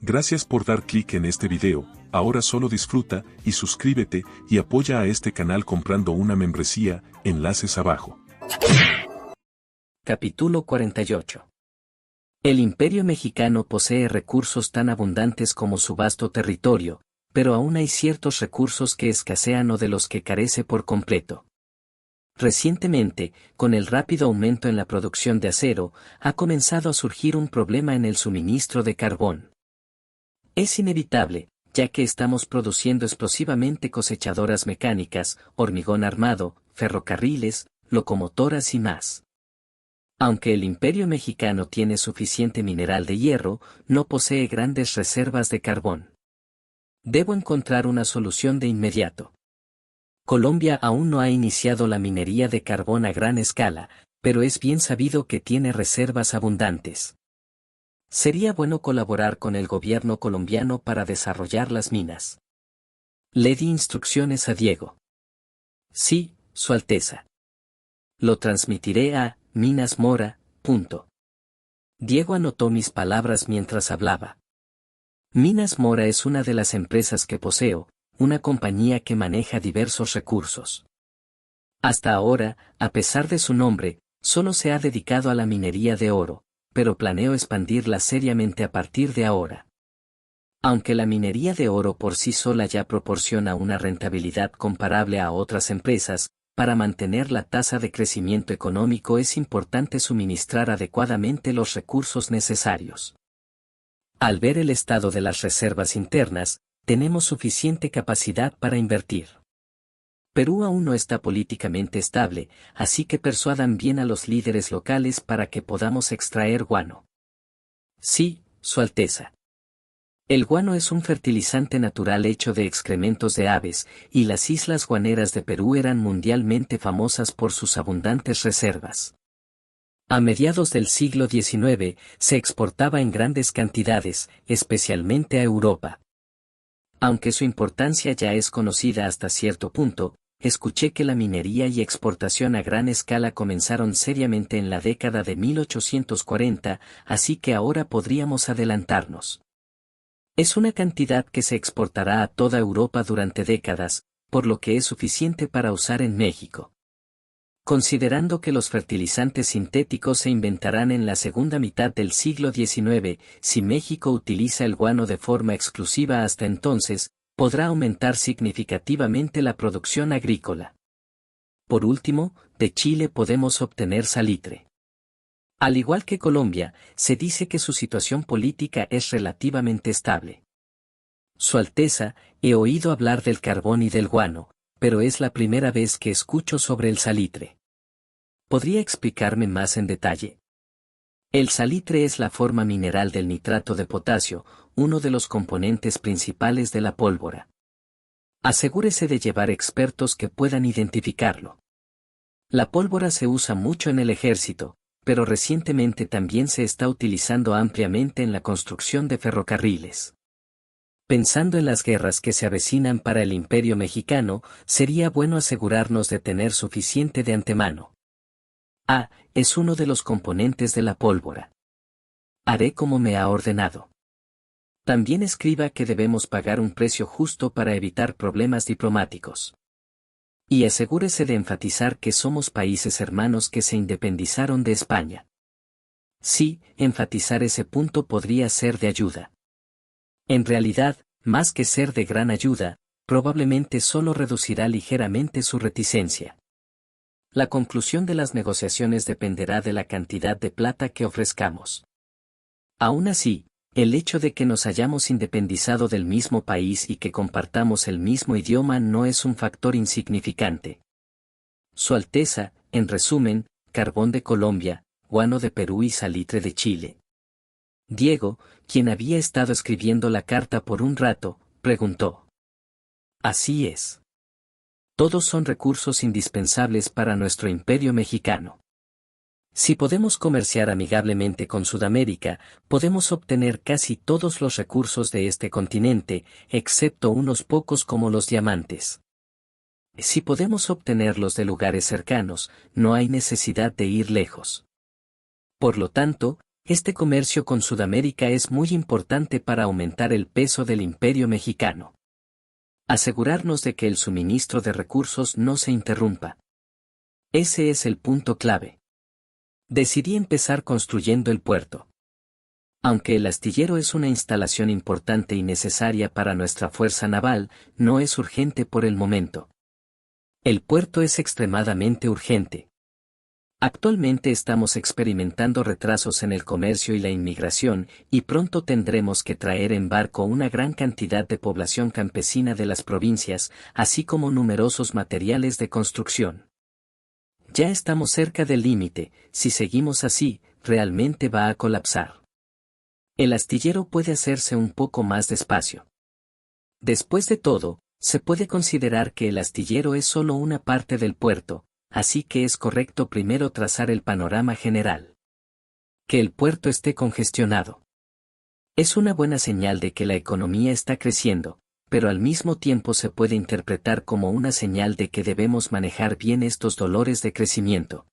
Gracias por dar clic en este video, ahora solo disfruta y suscríbete y apoya a este canal comprando una membresía, enlaces abajo. Capítulo 48. El Imperio Mexicano posee recursos tan abundantes como su vasto territorio, pero aún hay ciertos recursos que escasean o de los que carece por completo. Recientemente, con el rápido aumento en la producción de acero, ha comenzado a surgir un problema en el suministro de carbón. Es inevitable, ya que estamos produciendo explosivamente cosechadoras mecánicas, hormigón armado, ferrocarriles, locomotoras y más. Aunque el Imperio Mexicano tiene suficiente mineral de hierro, no posee grandes reservas de carbón. Debo encontrar una solución de inmediato. Colombia aún no ha iniciado la minería de carbón a gran escala, pero es bien sabido que tiene reservas abundantes. Sería bueno colaborar con el gobierno colombiano para desarrollar las minas. Le di instrucciones a Diego. Sí, Su Alteza. Lo transmitiré a Minas Mora. Diego anotó mis palabras mientras hablaba. Minas Mora es una de las empresas que poseo, una compañía que maneja diversos recursos. Hasta ahora, a pesar de su nombre, solo se ha dedicado a la minería de oro, pero planeo expandirla seriamente a partir de ahora. Aunque la minería de oro por sí sola ya proporciona una rentabilidad comparable a otras empresas, para mantener la tasa de crecimiento económico es importante suministrar adecuadamente los recursos necesarios. Al ver el estado de las reservas internas, tenemos suficiente capacidad para invertir. Perú aún no está políticamente estable, así que persuadan bien a los líderes locales para que podamos extraer guano. Sí, Su Alteza. El guano es un fertilizante natural hecho de excrementos de aves, y las islas guaneras de Perú eran mundialmente famosas por sus abundantes reservas. A mediados del siglo XIX, se exportaba en grandes cantidades, especialmente a Europa. Aunque su importancia ya es conocida hasta cierto punto, escuché que la minería y exportación a gran escala comenzaron seriamente en la década de 1840, así que ahora podríamos adelantarnos. Es una cantidad que se exportará a toda Europa durante décadas, por lo que es suficiente para usar en México. Considerando que los fertilizantes sintéticos se inventarán en la segunda mitad del siglo XIX, si México utiliza el guano de forma exclusiva hasta entonces, podrá aumentar significativamente la producción agrícola. Por último, de Chile podemos obtener salitre. Al igual que Colombia, se dice que su situación política es relativamente estable. Su Alteza, he oído hablar del carbón y del guano, pero es la primera vez que escucho sobre el salitre. ¿Podría explicarme más en detalle? El salitre es la forma mineral del nitrato de potasio, uno de los componentes principales de la pólvora. Asegúrese de llevar expertos que puedan identificarlo. La pólvora se usa mucho en el ejército, pero recientemente también se está utilizando ampliamente en la construcción de ferrocarriles. Pensando en las guerras que se avecinan para el Imperio Mexicano, sería bueno asegurarnos de tener suficiente de antemano. Es uno de los componentes de la pólvora. Haré como me ha ordenado. También escriba que debemos pagar un precio justo para evitar problemas diplomáticos. Y asegúrese de enfatizar que somos países hermanos que se independizaron de España. Sí, enfatizar ese punto podría ser de ayuda. En realidad, más que ser de gran ayuda, probablemente solo reducirá ligeramente su reticencia. La conclusión de las negociaciones dependerá de la cantidad de plata que ofrezcamos. Aún así, el hecho de que nos hayamos independizado del mismo país y que compartamos el mismo idioma no es un factor insignificante. Su Alteza, en resumen, carbón de Colombia, guano de Perú y salitre de Chile. Diego, quien había estado escribiendo la carta por un rato, preguntó. Así es. Todos son recursos indispensables para nuestro imperio mexicano. Si podemos comerciar amigablemente con Sudamérica, podemos obtener casi todos los recursos de este continente, excepto unos pocos como los diamantes. Si podemos obtenerlos de lugares cercanos, no hay necesidad de ir lejos. Por lo tanto, Este comercio con Sudamérica es muy importante para aumentar el peso del imperio mexicano. Asegurarnos de que el suministro de recursos no se interrumpa. Ese es el punto clave. Decidí empezar construyendo el puerto. Aunque el astillero es una instalación importante y necesaria para nuestra fuerza naval, no es urgente por el momento. El puerto es extremadamente urgente. Actualmente estamos experimentando retrasos en el comercio y la inmigración, y pronto tendremos que traer en barco una gran cantidad de población campesina de las provincias, así como numerosos materiales de construcción. Ya estamos cerca del límite, si seguimos así, realmente va a colapsar. El astillero puede hacerse un poco más despacio. Después de todo, se puede considerar que el astillero es solo una parte del puerto, así que es correcto primero trazar el panorama general. Que el puerto esté congestionado. Es una buena señal de que la economía está creciendo, pero al mismo tiempo se puede interpretar como una señal de que debemos manejar bien estos dolores de crecimiento.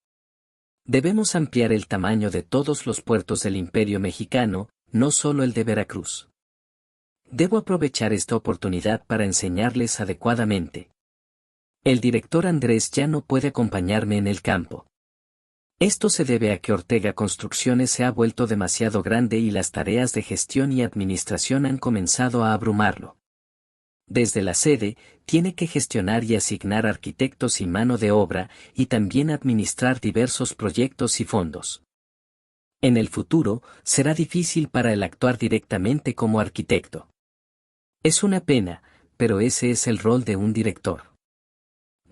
Debemos ampliar el tamaño de todos los puertos del Imperio Mexicano, no solo el de Veracruz. Debo aprovechar esta oportunidad para enseñarles adecuadamente. El director Andrés ya no puede acompañarme en el campo. Esto se debe a que Ortega Construcciones se ha vuelto demasiado grande y las tareas de gestión y administración han comenzado a abrumarlo. Desde la sede, tiene que gestionar y asignar arquitectos y mano de obra, y también administrar diversos proyectos y fondos. En el futuro, será difícil para él actuar directamente como arquitecto. Es una pena, pero ese es el rol de un director.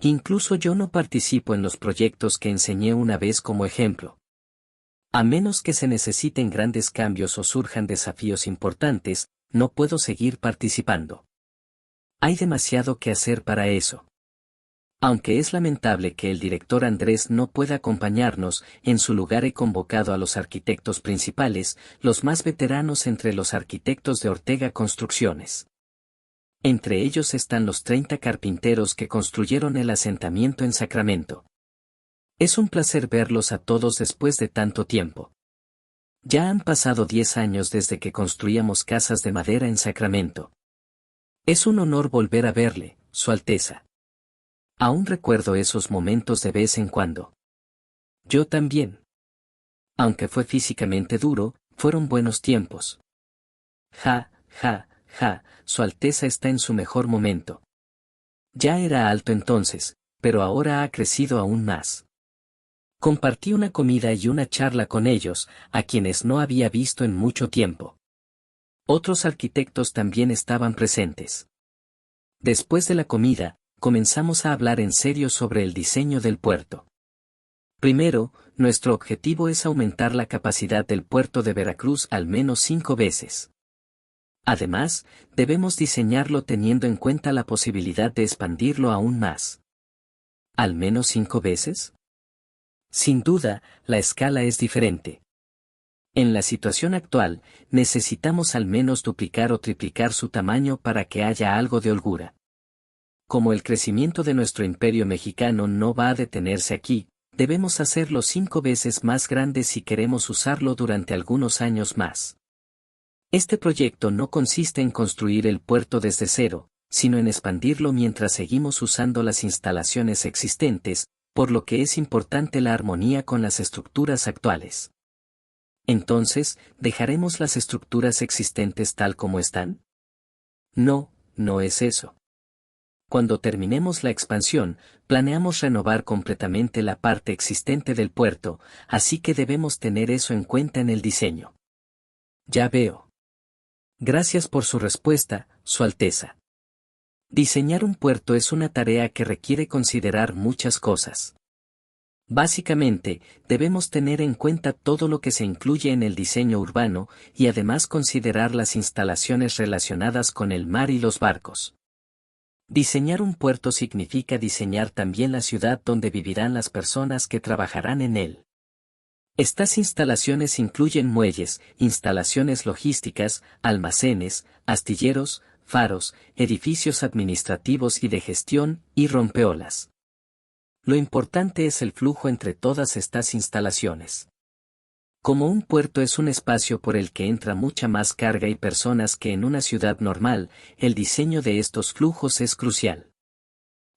Incluso yo no participo en los proyectos que enseñé una vez como ejemplo. A menos que se necesiten grandes cambios o surjan desafíos importantes, no puedo seguir participando. Hay demasiado que hacer para eso. Aunque es lamentable que el director Andrés no pueda acompañarnos, en su lugar he convocado a los arquitectos principales, los más veteranos entre los arquitectos de Ortega Construcciones. Entre ellos están los 30 carpinteros que construyeron el asentamiento en Sacramento. Es un placer verlos a todos después de tanto tiempo. Ya han pasado 10 años desde que construíamos casas de madera en Sacramento. Es un honor volver a verle, Su Alteza. Aún recuerdo esos momentos de vez en cuando. Yo también. Aunque fue físicamente duro, fueron buenos tiempos. Ja, ja, ja, Su Alteza está en su mejor momento. Ya era alto entonces, pero ahora ha crecido aún más. Compartí una comida y una charla con ellos, a quienes no había visto en mucho tiempo. Otros arquitectos también estaban presentes. Después de la comida, comenzamos a hablar en serio sobre el diseño del puerto. Primero, nuestro objetivo es aumentar la capacidad del puerto de Veracruz al menos 5 veces. Además, debemos diseñarlo teniendo en cuenta la posibilidad de expandirlo aún más. ¿Al menos 5 veces? Sin duda, la escala es diferente. En la situación actual, necesitamos al menos duplicar o triplicar su tamaño para que haya algo de holgura. Como el crecimiento de nuestro imperio mexicano no va a detenerse aquí, debemos hacerlo 5 veces más grande si queremos usarlo durante algunos años más. Este proyecto no consiste en construir el puerto desde cero, sino en expandirlo mientras seguimos usando las instalaciones existentes, por lo que es importante la armonía con las estructuras actuales. Entonces, ¿dejaremos las estructuras existentes tal como están? No, no es eso. Cuando terminemos la expansión, planeamos renovar completamente la parte existente del puerto, así que debemos tener eso en cuenta en el diseño. Ya veo. Gracias por su respuesta, Su Alteza. Diseñar un puerto es una tarea que requiere considerar muchas cosas. Básicamente, debemos tener en cuenta todo lo que se incluye en el diseño urbano y además considerar las instalaciones relacionadas con el mar y los barcos. Diseñar un puerto significa diseñar también la ciudad donde vivirán las personas que trabajarán en él. Estas instalaciones incluyen muelles, instalaciones logísticas, almacenes, astilleros, faros, edificios administrativos y de gestión, y rompeolas. Lo importante es el flujo entre todas estas instalaciones. Como un puerto es un espacio por el que entra mucha más carga y personas que en una ciudad normal, el diseño de estos flujos es crucial.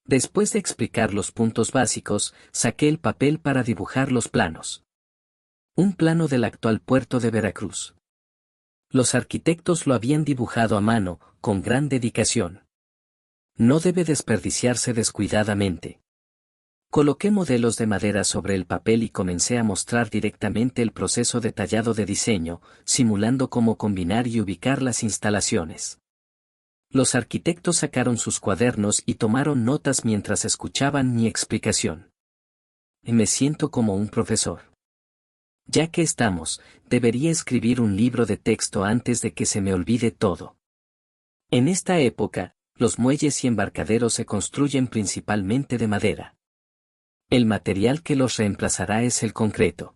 Después de explicar los puntos básicos, saqué el papel para dibujar los planos. Un plano del actual puerto de Veracruz. Los arquitectos lo habían dibujado a mano, con gran dedicación. No debe desperdiciarse descuidadamente. Coloqué modelos de madera sobre el papel y comencé a mostrar directamente el proceso detallado de diseño, simulando cómo combinar y ubicar las instalaciones. Los arquitectos sacaron sus cuadernos y tomaron notas mientras escuchaban mi explicación. Me siento como un profesor. Ya que estamos, debería escribir un libro de texto antes de que se me olvide todo. En esta época, los muelles y embarcaderos se construyen principalmente de madera. El material que los reemplazará es el concreto.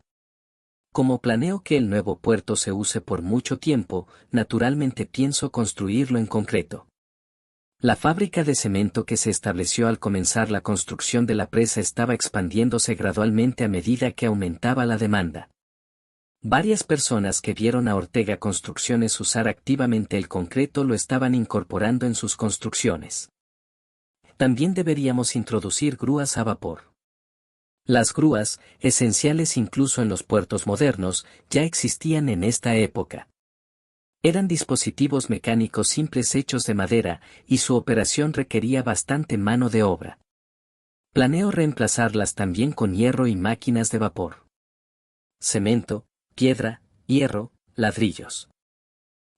Como planeo que el nuevo puerto se use por mucho tiempo, naturalmente pienso construirlo en concreto. La fábrica de cemento que se estableció al comenzar la construcción de la presa estaba expandiéndose gradualmente a medida que aumentaba la demanda. Varias personas que vieron a Ortega Construcciones usar activamente el concreto lo estaban incorporando en sus construcciones. También deberíamos introducir grúas a vapor. Las grúas, esenciales incluso en los puertos modernos, ya existían en esta época. Eran dispositivos mecánicos simples hechos de madera, y su operación requería bastante mano de obra. Planeo reemplazarlas también con hierro y máquinas de vapor. Cemento, piedra, hierro, ladrillos.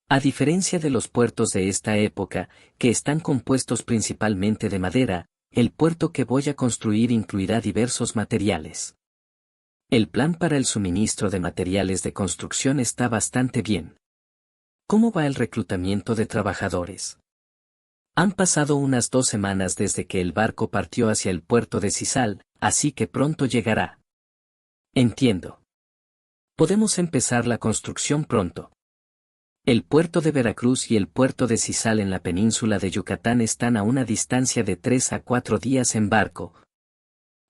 A diferencia de los puertos de esta época, que están compuestos principalmente de madera, el puerto que voy a construir incluirá diversos materiales. El plan para el suministro de materiales de construcción está bastante bien. ¿Cómo va el reclutamiento de trabajadores? Han pasado unas 2 semanas desde que el barco partió hacia el puerto de Sisal, así que pronto llegará. Entiendo. Podemos empezar la construcción pronto. El puerto de Veracruz y el puerto de Sisal en la península de Yucatán están a una distancia de 3 a 4 días en barco.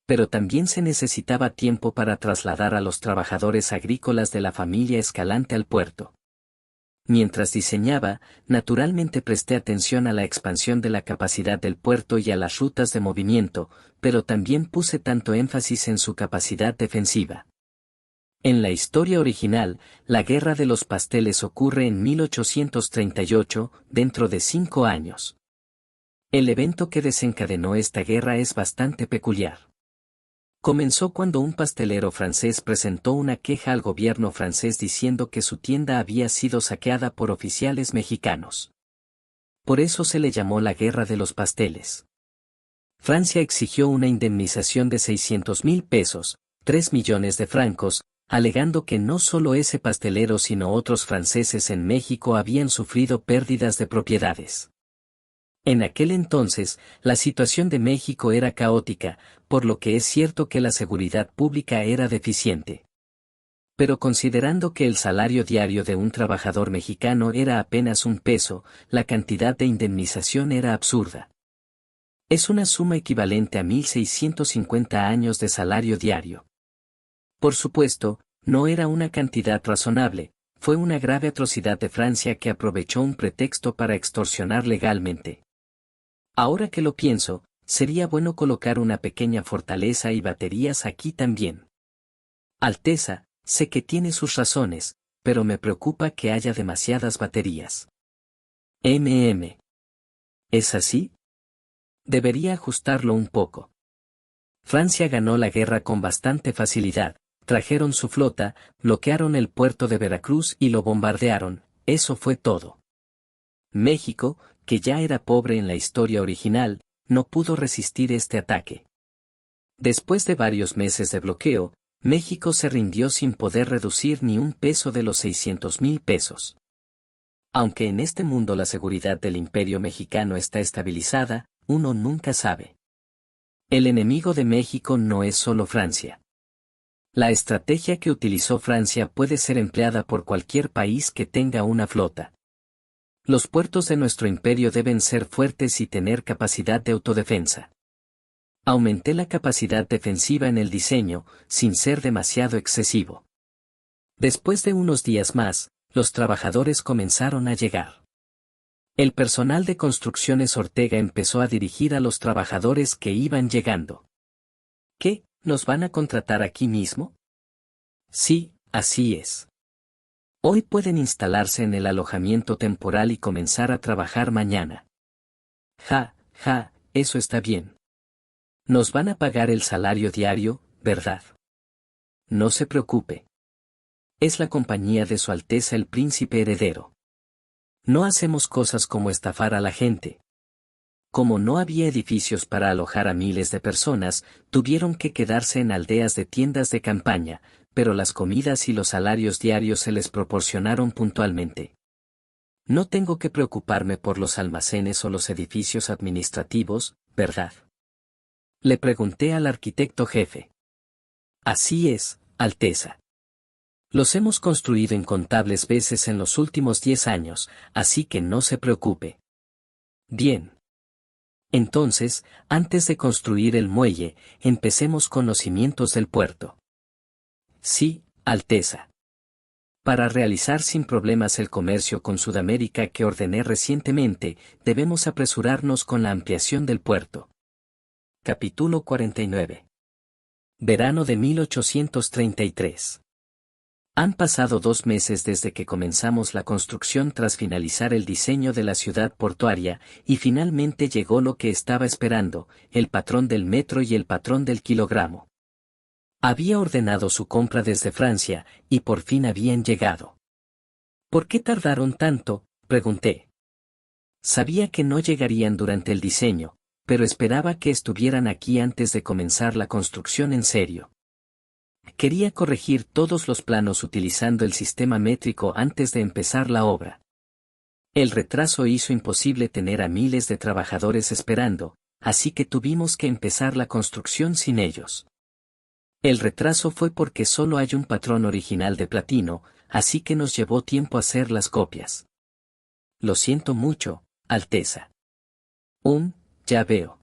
Pero también se necesitaba tiempo para trasladar a los trabajadores agrícolas de la familia Escalante al puerto. Mientras diseñaba, naturalmente presté atención a la expansión de la capacidad del puerto y a las rutas de movimiento, pero también puse tanto énfasis en su capacidad defensiva. En la historia original, la Guerra de los Pasteles ocurre en 1838, dentro de 5 años. El evento que desencadenó esta guerra es bastante peculiar. Comenzó cuando un pastelero francés presentó una queja al gobierno francés diciendo que su tienda había sido saqueada por oficiales mexicanos. Por eso se le llamó la Guerra de los Pasteles. Francia exigió una indemnización de 600,000 pesos, 3 millones de francos, alegando que no solo ese pastelero sino otros franceses en México habían sufrido pérdidas de propiedades. En aquel entonces, la situación de México era caótica, por lo que es cierto que la seguridad pública era deficiente. Pero considerando que el salario diario de un trabajador mexicano era apenas $1, la cantidad de indemnización era absurda. Es una suma equivalente a 1,650 años de salario diario. Por supuesto, no era una cantidad razonable, fue una grave atrocidad de Francia que aprovechó un pretexto para extorsionar legalmente. Ahora que lo pienso, sería bueno colocar una pequeña fortaleza y baterías aquí también. Alteza, sé que tiene sus razones, pero me preocupa que haya demasiadas baterías. ¿Es así? Debería ajustarlo un poco. Francia ganó la guerra con bastante facilidad. Trajeron su flota, bloquearon el puerto de Veracruz y lo bombardearon, eso fue todo. México, que ya era pobre en la historia original, no pudo resistir este ataque. Después de varios meses de bloqueo, México se rindió sin poder reducir ni un peso de los 600,000 pesos. Aunque en este mundo la seguridad del Imperio mexicano está estabilizada, uno nunca sabe. El enemigo de México no es solo Francia. La estrategia que utilizó Francia puede ser empleada por cualquier país que tenga una flota. Los puertos de nuestro imperio deben ser fuertes y tener capacidad de autodefensa. Aumenté la capacidad defensiva en el diseño, sin ser demasiado excesivo. Después de unos días más, los trabajadores comenzaron a llegar. El personal de Construcciones Ortega empezó a dirigir a los trabajadores que iban llegando. ¿Qué? ¿Nos van a contratar aquí mismo? Sí, así es. Hoy pueden instalarse en el alojamiento temporal y comenzar a trabajar mañana. Ja, eso está bien. Nos van a pagar el salario diario, ¿verdad? No se preocupe. Es la compañía de Su Alteza el Príncipe Heredero. No hacemos cosas como estafar a la gente. Como no había edificios para alojar a miles de personas, tuvieron que quedarse en aldeas de tiendas de campaña, pero las comidas y los salarios diarios se les proporcionaron puntualmente. No tengo que preocuparme por los almacenes o los edificios administrativos, ¿verdad? Le pregunté al arquitecto jefe. Así es, Alteza. Los hemos construido incontables veces en los últimos 10 años, así que no se preocupe. Bien. Entonces, antes de construir el muelle, empecemos con los cimientos del puerto. Sí, Alteza. Para realizar sin problemas el comercio con Sudamérica que ordené recientemente, debemos apresurarnos con la ampliación del puerto. Capítulo 49. Verano de 1833. Han pasado 2 meses desde que comenzamos la construcción tras finalizar el diseño de la ciudad portuaria, y finalmente llegó lo que estaba esperando, el patrón del metro y el patrón del kilogramo. Había ordenado su compra desde Francia, y por fin habían llegado. ¿Por qué tardaron tanto?, pregunté. Sabía que no llegarían durante el diseño, pero esperaba que estuvieran aquí antes de comenzar la construcción en serio. Quería corregir todos los planos utilizando el sistema métrico antes de empezar la obra. El retraso hizo imposible tener a miles de trabajadores esperando, así que tuvimos que empezar la construcción sin ellos. El retraso fue porque solo hay un patrón original de platino, así que nos llevó tiempo hacer las copias. Lo siento mucho, Alteza. Ya veo.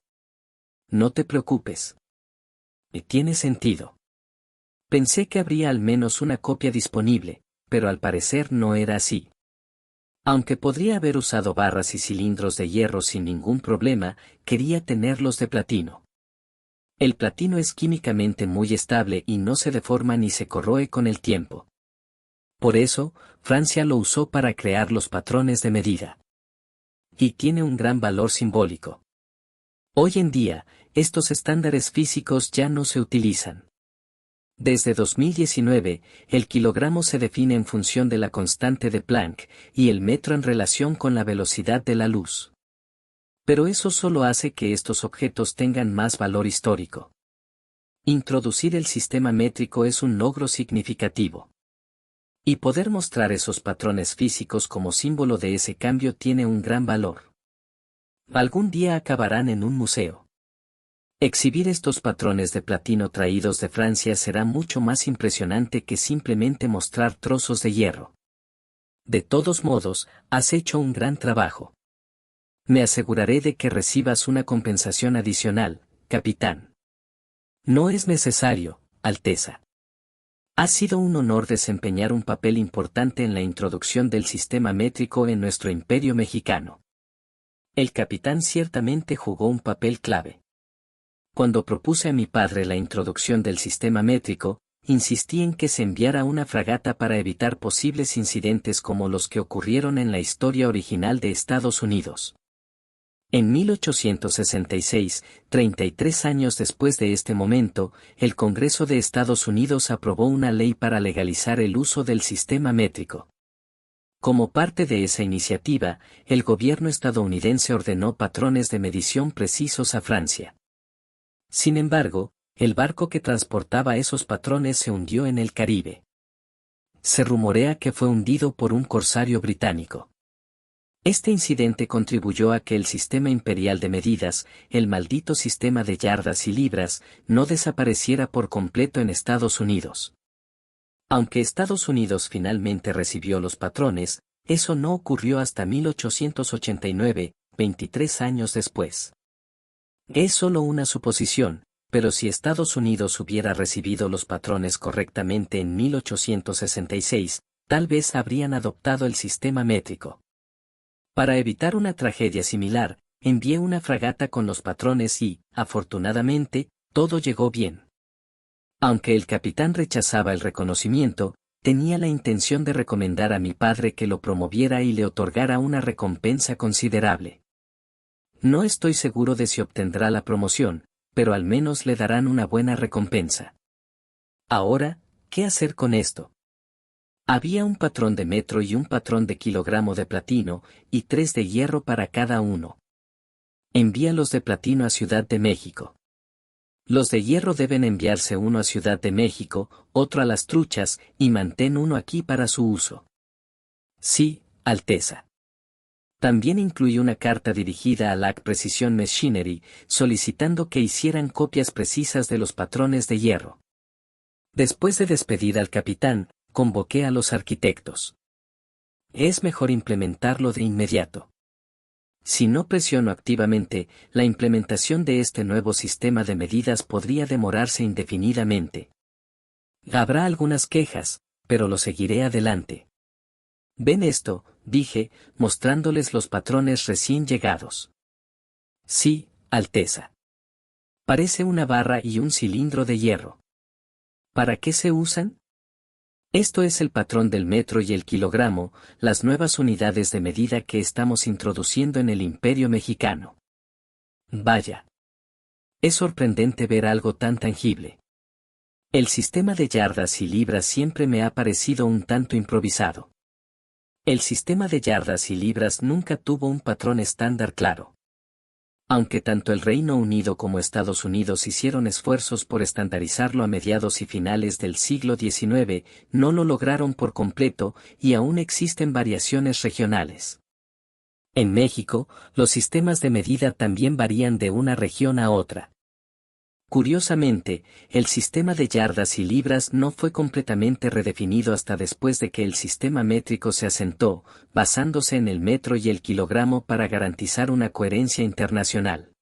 No te preocupes. Tiene sentido. Pensé que habría al menos una copia disponible, pero al parecer no era así. Aunque podría haber usado barras y cilindros de hierro sin ningún problema, quería tenerlos de platino. El platino es químicamente muy estable y no se deforma ni se corroe con el tiempo. Por eso, Francia lo usó para crear los patrones de medida. Y tiene un gran valor simbólico. Hoy en día, estos estándares físicos ya no se utilizan. Desde 2019, el kilogramo se define en función de la constante de Planck, y el metro en relación con la velocidad de la luz. Pero eso solo hace que estos objetos tengan más valor histórico. Introducir el sistema métrico es un logro significativo. Y poder mostrar esos patrones físicos como símbolo de ese cambio tiene un gran valor. Algún día acabarán en un museo. Exhibir estos patrones de platino traídos de Francia será mucho más impresionante que simplemente mostrar trozos de hierro. De todos modos, has hecho un gran trabajo. Me aseguraré de que recibas una compensación adicional, capitán. No es necesario, Alteza. Ha sido un honor desempeñar un papel importante en la introducción del sistema métrico en nuestro imperio mexicano. El capitán ciertamente jugó un papel clave. Cuando propuse a mi padre la introducción del sistema métrico, insistí en que se enviara una fragata para evitar posibles incidentes como los que ocurrieron en la historia original de Estados Unidos. En 1866, 33 años después de este momento, el Congreso de Estados Unidos aprobó una ley para legalizar el uso del sistema métrico. Como parte de esa iniciativa, el gobierno estadounidense ordenó patrones de medición precisos a Francia. Sin embargo, el barco que transportaba esos patrones se hundió en el Caribe. Se rumorea que fue hundido por un corsario británico. Este incidente contribuyó a que el sistema imperial de medidas, el maldito sistema de yardas y libras, no desapareciera por completo en Estados Unidos. Aunque Estados Unidos finalmente recibió los patrones, eso no ocurrió hasta 1889, 23 años después. Es solo una suposición, pero si Estados Unidos hubiera recibido los patrones correctamente en 1866, tal vez habrían adoptado el sistema métrico. Para evitar una tragedia similar, envié una fragata con los patrones y, afortunadamente, todo llegó bien. Aunque el capitán rechazaba el reconocimiento, tenía la intención de recomendar a mi padre que lo promoviera y le otorgara una recompensa considerable. No estoy seguro de si obtendrá la promoción, pero al menos le darán una buena recompensa. Ahora, ¿qué hacer con esto? Había un patrón de metro y un patrón de kilogramo de platino, y 3 de hierro para cada uno. Envía los de platino a Ciudad de México. Los de hierro deben enviarse uno a Ciudad de México, otro a Las Truchas, y mantén uno aquí para su uso. Sí, Alteza. También incluye una carta dirigida a LAC Precision Machinery, solicitando que hicieran copias precisas de los patrones de hierro. Después de despedir al capitán, convoqué a los arquitectos. Es mejor implementarlo de inmediato. Si no presiono activamente, la implementación de este nuevo sistema de medidas podría demorarse indefinidamente. Habrá algunas quejas, pero lo seguiré adelante. ¿Ven esto?, dije, mostrándoles los patrones recién llegados. Sí, Alteza. Parece una barra y un cilindro de hierro. ¿Para qué se usan? Esto es el patrón del metro y el kilogramo, las nuevas unidades de medida que estamos introduciendo en el Imperio Mexicano. Vaya. Es sorprendente ver algo tan tangible. El sistema de yardas y libras siempre me ha parecido un tanto improvisado. El sistema de yardas y libras nunca tuvo un patrón estándar claro. Aunque tanto el Reino Unido como Estados Unidos hicieron esfuerzos por estandarizarlo a mediados y finales del siglo XIX, no lo lograron por completo y aún existen variaciones regionales. En México, los sistemas de medida también varían de una región a otra. Curiosamente, el sistema de yardas y libras no fue completamente redefinido hasta después de que el sistema métrico se asentó, basándose en el metro y el kilogramo para garantizar una coherencia internacional.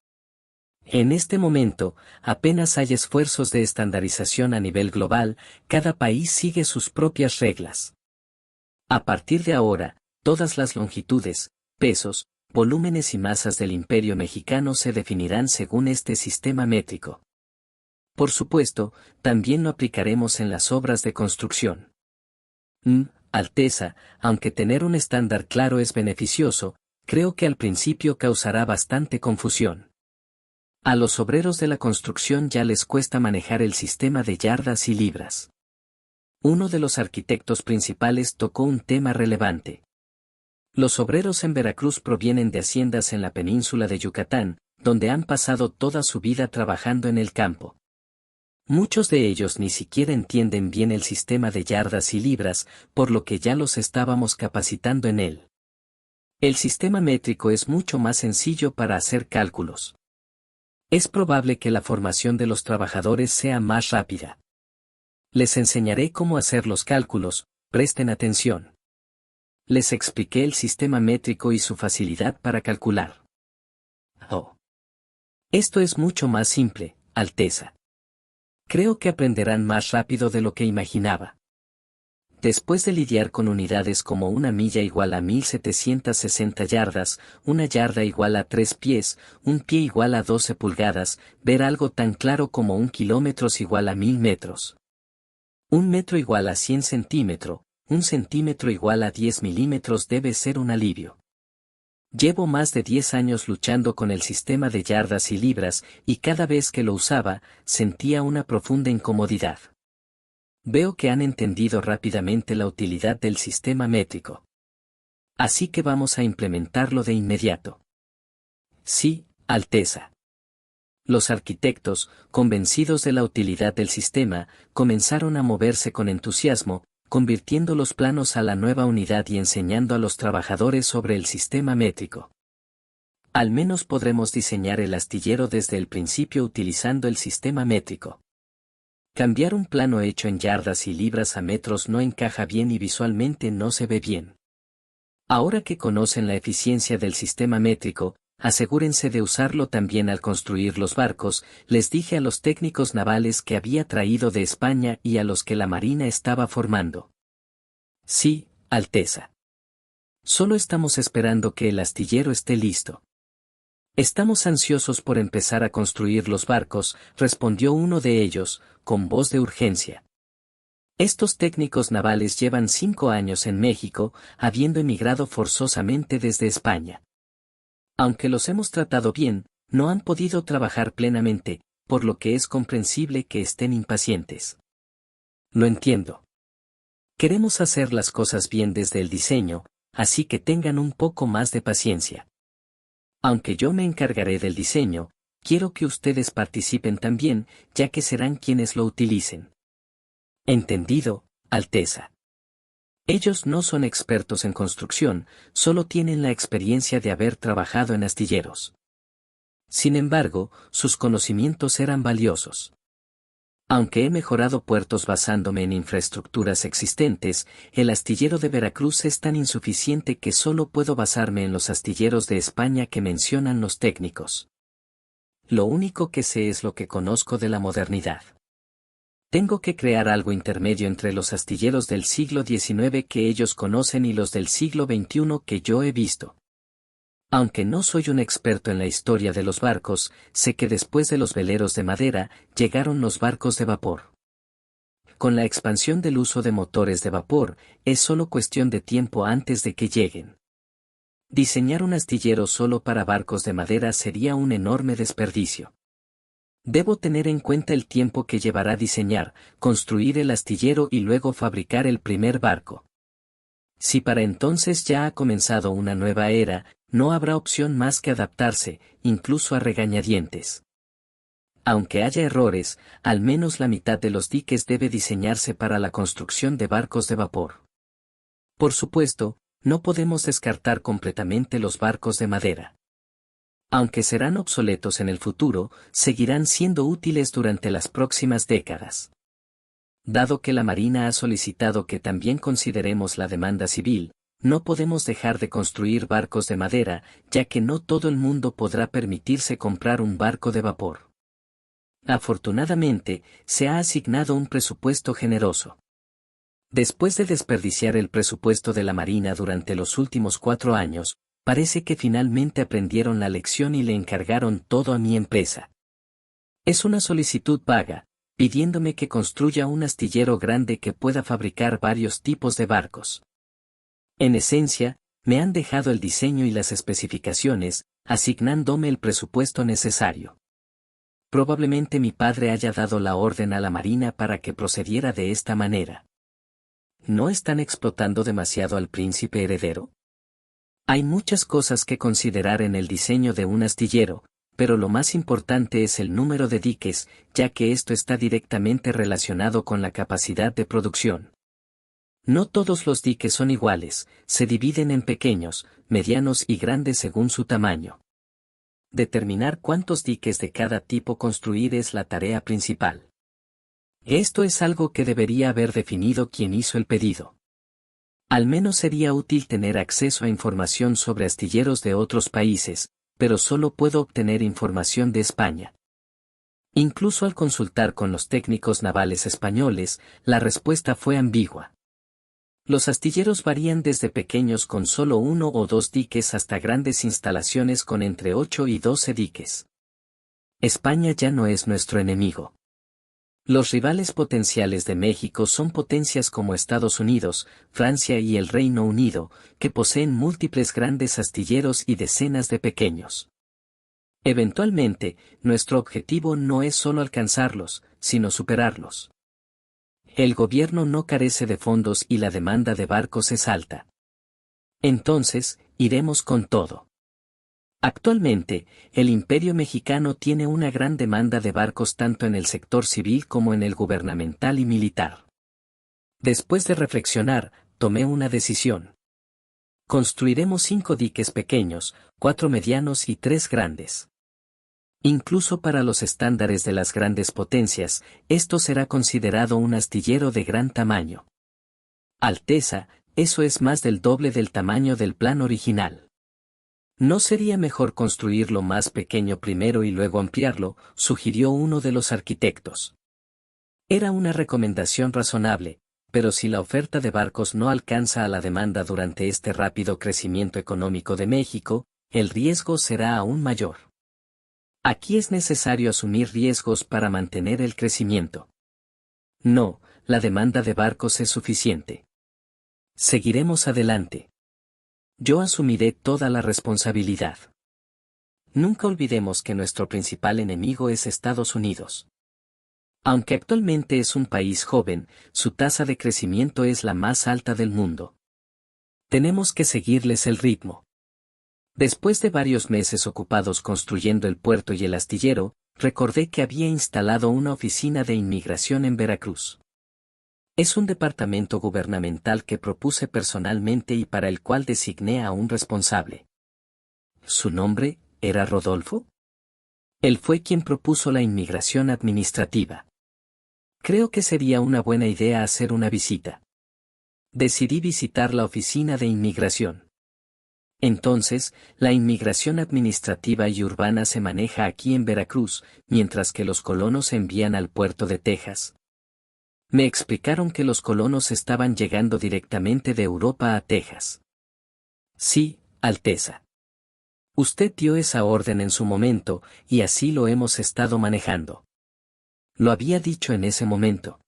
En este momento, apenas hay esfuerzos de estandarización a nivel global, cada país sigue sus propias reglas. A partir de ahora, todas las longitudes, pesos, volúmenes y masas del Imperio Mexicano se definirán según este sistema métrico. Por supuesto, también lo aplicaremos en las obras de construcción. Alteza, aunque tener un estándar claro es beneficioso, creo que al principio causará bastante confusión. A los obreros de la construcción ya les cuesta manejar el sistema de yardas y libras. Uno de los arquitectos principales tocó un tema relevante. Los obreros en Veracruz provienen de haciendas en la península de Yucatán, donde han pasado toda su vida trabajando en el campo. Muchos de ellos ni siquiera entienden bien el sistema de yardas y libras, por lo que ya los estábamos capacitando en él. El sistema métrico es mucho más sencillo para hacer cálculos. Es probable que la formación de los trabajadores sea más rápida. Les enseñaré cómo hacer los cálculos, presten atención. Les expliqué el sistema métrico y su facilidad para calcular. Oh. Esto es mucho más simple, Alteza. Creo que aprenderán más rápido de lo que imaginaba. Después de lidiar con unidades como una milla igual a 1760 yardas, una yarda igual a 3 pies, un pie igual a 12 pulgadas, ver algo tan claro como un kilómetro igual a 1000 metros. Un metro igual a 100 centímetros, un centímetro igual a 10 milímetros debe ser un alivio. Llevo más de 10 años luchando con el sistema de yardas y libras, y cada vez que lo usaba, sentía una profunda incomodidad. Veo que han entendido rápidamente la utilidad del sistema métrico. Así que vamos a implementarlo de inmediato. Sí, Alteza. Los arquitectos, convencidos de la utilidad del sistema, comenzaron a moverse con entusiasmo, convirtiendo los planos a la nueva unidad y enseñando a los trabajadores sobre el sistema métrico. Al menos podremos diseñar el astillero desde el principio utilizando el sistema métrico. Cambiar un plano hecho en yardas y libras a metros no encaja bien y visualmente no se ve bien. Ahora que conocen la eficiencia del sistema métrico, asegúrense de usarlo también al construir los barcos, les dije a los técnicos navales que había traído de España y a los que la Marina estaba formando. Sí, Alteza. Solo estamos esperando que el astillero esté listo. Estamos ansiosos por empezar a construir los barcos, respondió uno de ellos, con voz de urgencia. Estos técnicos navales llevan 5 años en México, habiendo emigrado forzosamente desde España. Aunque los hemos tratado bien, no han podido trabajar plenamente, por lo que es comprensible que estén impacientes. Lo entiendo. Queremos hacer las cosas bien desde el diseño, así que tengan un poco más de paciencia. Aunque yo me encargaré del diseño, quiero que ustedes participen también, ya que serán quienes lo utilicen. Entendido, Alteza. Ellos no son expertos en construcción, solo tienen la experiencia de haber trabajado en astilleros. Sin embargo, sus conocimientos eran valiosos. Aunque he mejorado puertos basándome en infraestructuras existentes, el astillero de Veracruz es tan insuficiente que solo puedo basarme en los astilleros de España que mencionan los técnicos. Lo único que sé es lo que conozco de la modernidad. Tengo que crear algo intermedio entre los astilleros del siglo XIX que ellos conocen y los del siglo XXI que yo he visto. Aunque no soy un experto en la historia de los barcos, sé que después de los veleros de madera, llegaron los barcos de vapor. Con la expansión del uso de motores de vapor, es solo cuestión de tiempo antes de que lleguen. Diseñar un astillero solo para barcos de madera sería un enorme desperdicio. Debo tener en cuenta el tiempo que llevará diseñar, construir el astillero y luego fabricar el primer barco. Si para entonces ya ha comenzado una nueva era, no habrá opción más que adaptarse, incluso a regañadientes. Aunque haya errores, al menos la mitad de los diques debe diseñarse para la construcción de barcos de vapor. Por supuesto, no podemos descartar completamente los barcos de madera. Aunque serán obsoletos en el futuro, seguirán siendo útiles durante las próximas décadas. Dado que la Marina ha solicitado que también consideremos la demanda civil, no podemos dejar de construir barcos de madera, ya que no todo el mundo podrá permitirse comprar un barco de vapor. Afortunadamente, se ha asignado un presupuesto generoso. Después de desperdiciar el presupuesto de la Marina durante los últimos 4 años, parece que finalmente aprendieron la lección y le encargaron todo a mi empresa. Es una solicitud vaga, pidiéndome que construya un astillero grande que pueda fabricar varios tipos de barcos. En esencia, me han dejado el diseño y las especificaciones, asignándome el presupuesto necesario. Probablemente mi padre haya dado la orden a la Marina para que procediera de esta manera. ¿No están explotando demasiado al príncipe heredero? Hay muchas cosas que considerar en el diseño de un astillero, pero lo más importante es el número de diques, ya que esto está directamente relacionado con la capacidad de producción. No todos los diques son iguales, se dividen en pequeños, medianos y grandes según su tamaño. Determinar cuántos diques de cada tipo construir es la tarea principal. Esto es algo que debería haber definido quien hizo el pedido. Al menos sería útil tener acceso a información sobre astilleros de otros países, pero solo puedo obtener información de España. Incluso al consultar con los técnicos navales españoles, la respuesta fue ambigua. Los astilleros varían desde pequeños con solo 1 o 2 diques hasta grandes instalaciones con entre 8 y 12 diques. España ya no es nuestro enemigo. Los rivales potenciales de México son potencias como Estados Unidos, Francia y el Reino Unido, que poseen múltiples grandes astilleros y decenas de pequeños. Eventualmente, nuestro objetivo no es solo alcanzarlos, sino superarlos. El gobierno no carece de fondos y la demanda de barcos es alta. Entonces, iremos con todo. Actualmente, el Imperio Mexicano tiene una gran demanda de barcos tanto en el sector civil como en el gubernamental y militar. Después de reflexionar, tomé una decisión. Construiremos 5 diques pequeños, 4 medianos y 3 grandes. Incluso para los estándares de las grandes potencias, esto será considerado un astillero de gran tamaño. Alteza, eso es más del doble del tamaño del plan original. ¿No sería mejor construirlo más pequeño primero y luego ampliarlo?, sugirió uno de los arquitectos. Era una recomendación razonable, pero si la oferta de barcos no alcanza a la demanda durante este rápido crecimiento económico de México, el riesgo será aún mayor. Aquí es necesario asumir riesgos para mantener el crecimiento. No, la demanda de barcos es suficiente. Seguiremos adelante. Yo asumiré toda la responsabilidad. Nunca olvidemos que nuestro principal enemigo es Estados Unidos. Aunque actualmente es un país joven, su tasa de crecimiento es la más alta del mundo. Tenemos que seguirles el ritmo. Después de varios meses ocupados construyendo el puerto y el astillero, recordé que había instalado una oficina de inmigración en Veracruz. Es un departamento gubernamental que propuse personalmente y para el cual designé a un responsable. ¿Su nombre era Rodolfo? Él fue quien propuso la inmigración administrativa. Creo que sería una buena idea hacer una visita. Decidí visitar la oficina de inmigración. Entonces, la inmigración administrativa y urbana se maneja aquí en Veracruz, mientras que los colonos se envían al puerto de Texas. Me explicaron que los colonos estaban llegando directamente de Europa a Texas. Sí, Alteza. Usted dio esa orden en su momento, y así lo hemos estado manejando. Lo había dicho en ese momento.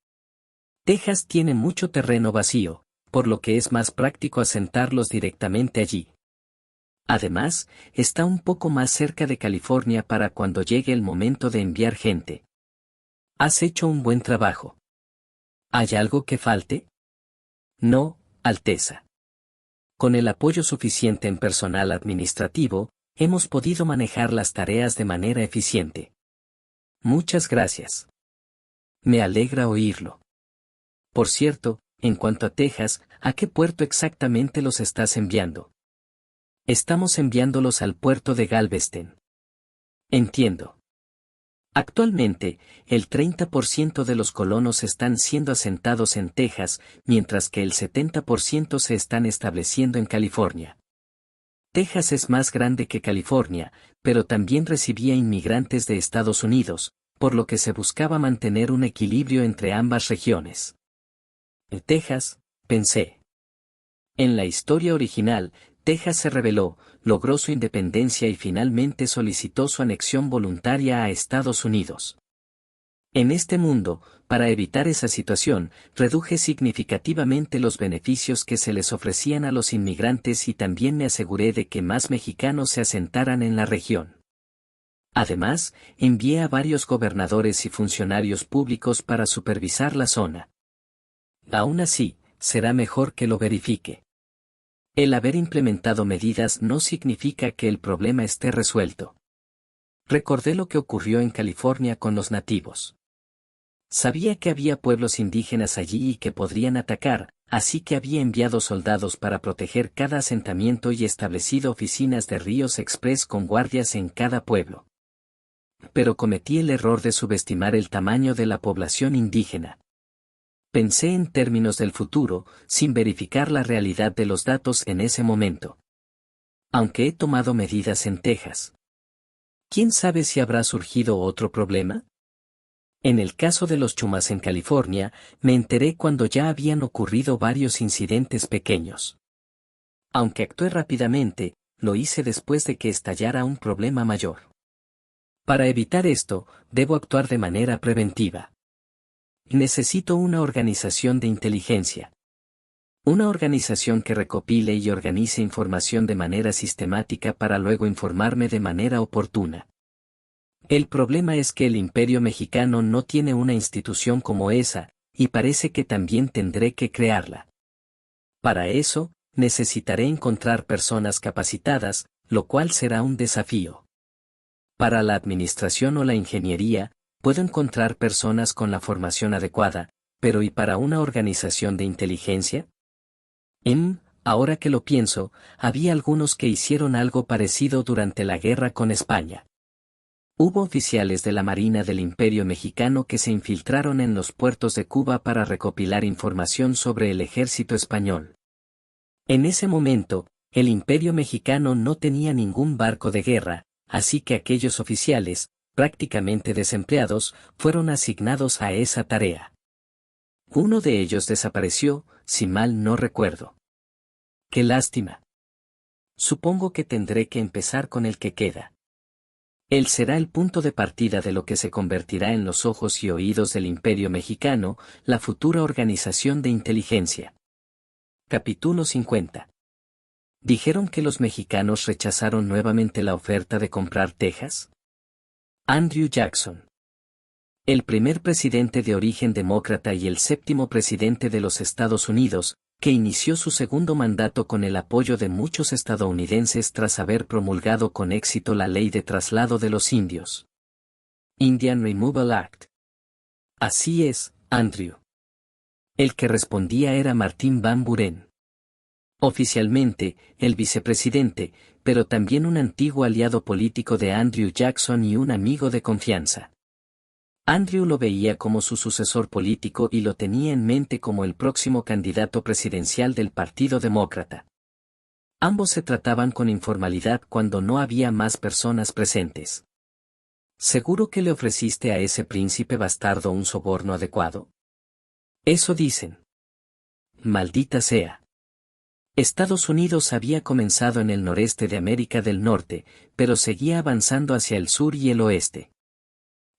Texas tiene mucho terreno vacío, por lo que es más práctico asentarlos directamente allí. Además, está un poco más cerca de California para cuando llegue el momento de enviar gente. Has hecho un buen trabajo. ¿Hay algo que falte? No, Alteza. Con el apoyo suficiente en personal administrativo, hemos podido manejar las tareas de manera eficiente. Muchas gracias. Me alegra oírlo. Por cierto, en cuanto a Texas, ¿a qué puerto exactamente los estás enviando? Estamos enviándolos al puerto de Galveston. Entiendo. Actualmente, el 30% de los colonos están siendo asentados en Texas, mientras que el 70% se están estableciendo en California. Texas es más grande que California, pero también recibía inmigrantes de Estados Unidos, por lo que se buscaba mantener un equilibrio entre ambas regiones. En Texas, pensé. En la historia original, Texas se rebeló, logró su independencia y finalmente solicitó su anexión voluntaria a Estados Unidos. En este mundo, para evitar esa situación, reduje significativamente los beneficios que se les ofrecían a los inmigrantes y también me aseguré de que más mexicanos se asentaran en la región. Además, envié a varios gobernadores y funcionarios públicos para supervisar la zona. Aún así, será mejor que lo verifique. El haber implementado medidas no significa que el problema esté resuelto. Recordé lo que ocurrió en California con los nativos. Sabía que había pueblos indígenas allí y que podrían atacar, así que había enviado soldados para proteger cada asentamiento y establecido oficinas de Ríos Express con guardias en cada pueblo. Pero cometí el error de subestimar el tamaño de la población indígena. Pensé en términos del futuro, sin verificar la realidad de los datos en ese momento. Aunque he tomado medidas en Texas. ¿Quién sabe si habrá surgido otro problema? En el caso de los Chumas en California, me enteré cuando ya habían ocurrido varios incidentes pequeños. Aunque actué rápidamente, lo hice después de que estallara un problema mayor. Para evitar esto, debo actuar de manera preventiva. Necesito una organización de inteligencia. Una organización que recopile y organice información de manera sistemática para luego informarme de manera oportuna. El problema es que el Imperio Mexicano no tiene una institución como esa, y parece que también tendré que crearla. Para eso, necesitaré encontrar personas capacitadas, lo cual será un desafío. Para la administración o la ingeniería, puedo encontrar personas con la formación adecuada, pero ¿y para una organización de inteligencia? Ahora que lo pienso, había algunos que hicieron algo parecido durante la guerra con España. Hubo oficiales de la Marina del Imperio Mexicano que se infiltraron en los puertos de Cuba para recopilar información sobre el ejército español. En ese momento, El Imperio mexicano no tenía ningún barco de guerra, así que aquellos oficiales, prácticamente desempleados, fueron asignados a esa tarea. Uno de ellos desapareció, si mal no recuerdo. ¡Qué lástima! Supongo que tendré que empezar con el que queda. Él será el punto de partida de lo que se convertirá en los ojos y oídos del Imperio mexicano, la futura organización de inteligencia. Capítulo 50. ¿Dijeron que los mexicanos rechazaron nuevamente la oferta de comprar Texas? Andrew Jackson. El primer presidente de origen demócrata y el séptimo presidente de los Estados Unidos, que inició su segundo mandato con el apoyo de muchos estadounidenses tras haber promulgado con éxito la ley de traslado de los indios. Indian Removal Act. Así es, Andrew. El que respondía era Martin Van Buren. Oficialmente, el vicepresidente, pero también un antiguo aliado político de Andrew Jackson y un amigo de confianza. Andrew lo veía como su sucesor político y lo tenía en mente como el próximo candidato presidencial del Partido Demócrata. Ambos se trataban con informalidad cuando no había más personas presentes. ¿Seguro que le ofreciste a ese príncipe bastardo un soborno adecuado? Eso dicen. Maldita sea. Estados Unidos había comenzado en el noreste de América del Norte, pero seguía avanzando hacia el sur y el oeste.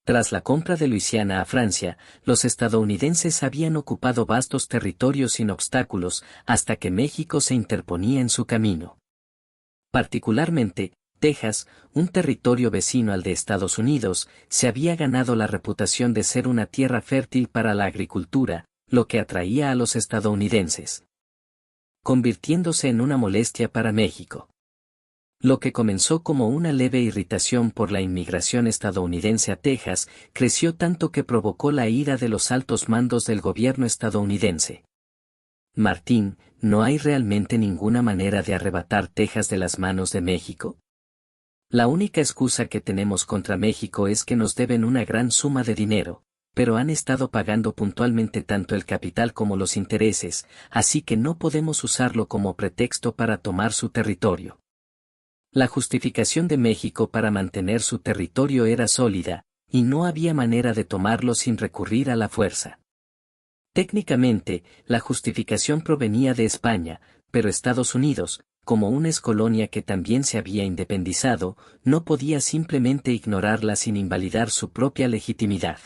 Tras la compra de Luisiana a Francia, los estadounidenses habían ocupado vastos territorios sin obstáculos hasta que México se interponía en su camino. Particularmente, Texas, un territorio vecino al de Estados Unidos, se había ganado la reputación de ser una tierra fértil para la agricultura, lo que atraía a los estadounidenses, convirtiéndose en una molestia para México. Lo que comenzó como una leve irritación por la inmigración estadounidense a Texas, creció tanto que provocó la ira de los altos mandos del gobierno estadounidense. Martín, ¿no hay realmente ninguna manera de arrebatar Texas de las manos de México? La única excusa que tenemos contra México es que nos deben una gran suma de dinero, pero han estado pagando puntualmente tanto el capital como los intereses, así que no podemos usarlo como pretexto para tomar su territorio. La justificación de México para mantener su territorio era sólida, y no había manera de tomarlo sin recurrir a la fuerza. Técnicamente, la justificación provenía de España, pero Estados Unidos, como una excolonia que también se había independizado, no podía simplemente ignorarla sin invalidar su propia legitimidad.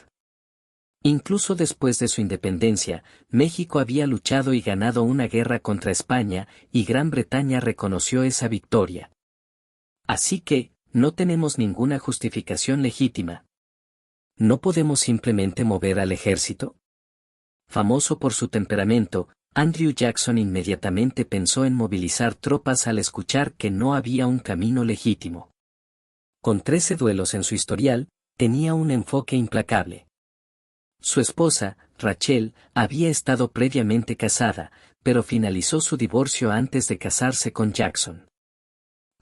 Incluso después de su independencia, México había luchado y ganado una guerra contra España, y Gran Bretaña reconoció esa victoria. Así que, no tenemos ninguna justificación legítima. ¿No podemos simplemente mover al ejército? Famoso por su temperamento, Andrew Jackson inmediatamente pensó en movilizar tropas al escuchar que no había un camino legítimo. Con 13 duelos en su historial, tenía un enfoque implacable. Su esposa, Rachel, había estado previamente casada, pero finalizó su divorcio antes de casarse con Jackson.